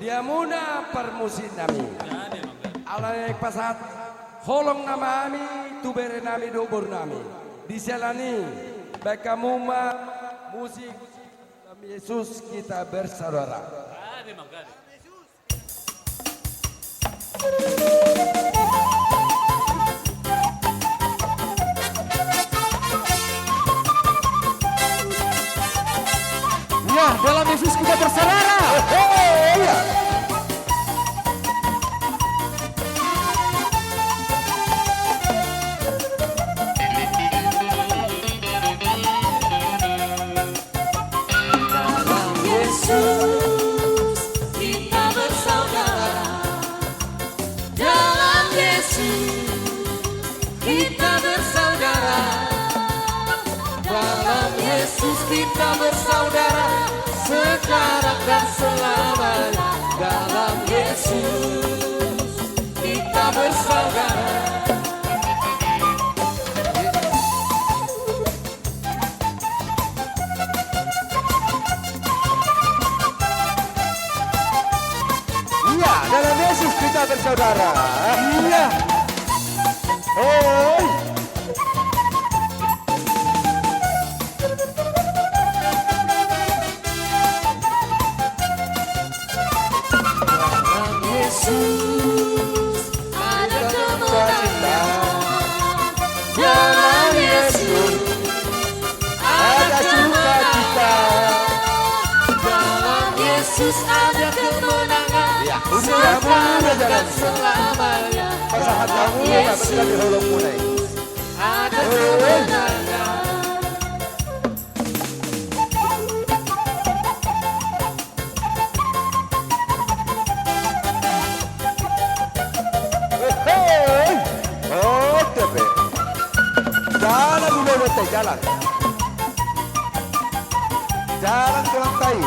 dia muna permusin nami. Alay pasat holong nama ami tubere nami dobor nami. Diselani bekamuma musik Yesus kita bersaudara. Ya, dalam Yesus kita bersaudara. Iya. Dalam Yesus kita bersaudara. Dalam Yesus kita bersaudara. Dalam Yesus kita bersaudara sekarang dan selamanya. Dalam Yesus kita bersaudara. Iya, dalam Yesus kita bersaudara. Iya. Oh. Dalam Yesus ada kemenangan. Dalam Yesus ada sukacita. Dalam Yesus ada kemenangan. Sekarang dan selamanya. Pasahat kamu Dalam dapat kami holong mulai. ada kemenangan. Hei. Oh, tepe. Jalan dulu betul jalan. Jalan ke lantai.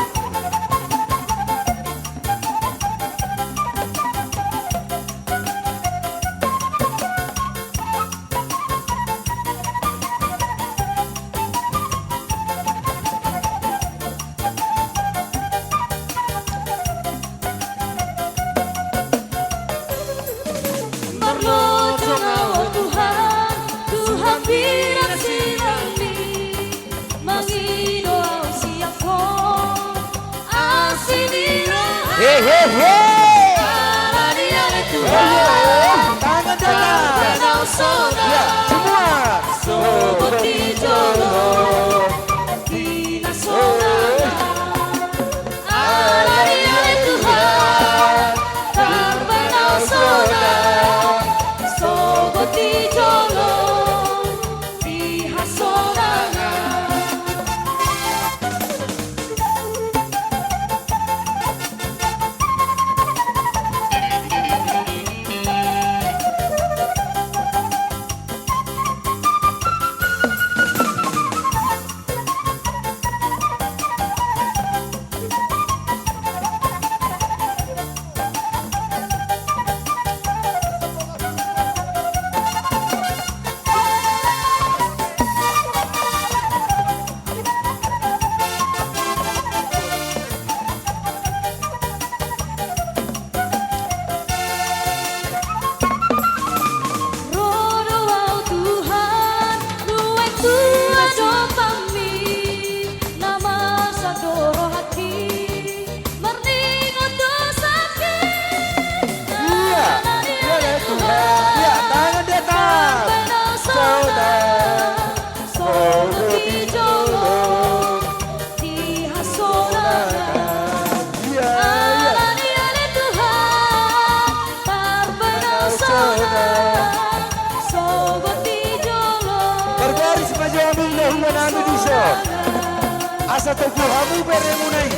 Berlocong Tuhan, Tuhan bilang sinami, mengidoau siapa, asinira. Hehehe. Karena Dia Tuhan, Tangan dan dalam. kau saudara, Semua. seperti jolong, Dina saudara. Allah Dia Tuhan, dan kau saudara, seperti jolong, Dina saudara. Rodoau Tuhan, luwih tua jopami, nama sadoro hati, merdeka dosaku. Iya. Iya, Tuhan. Iya, tangan di atas. Saudara, seperti jolong, Dia saudara. Iya, iya. Allah Dia Tuhan, terbenau saudara, seperti jolong. Berbaris majamu dahulu nami diso. Asa tubuh kamu beremunai.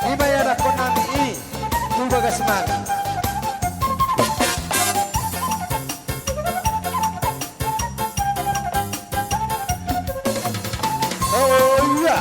Ibayada konami i. Tubaga semangat. Oh iya.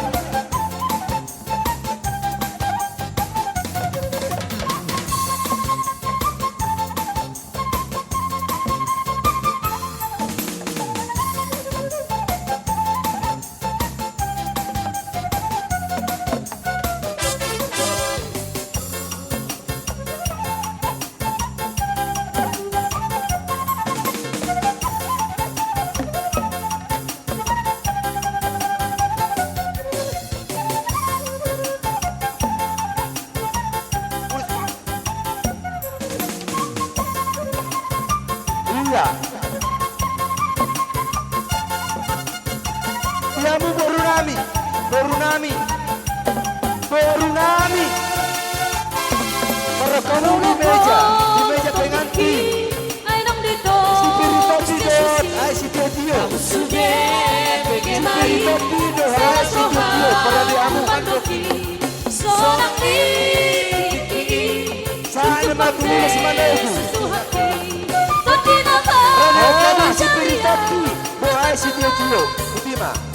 pada diamu kandoki. Sonang di Saan matulis manaku. Toti na ba Rana kami si Piritati. Buhay si Tio Tio. Utima.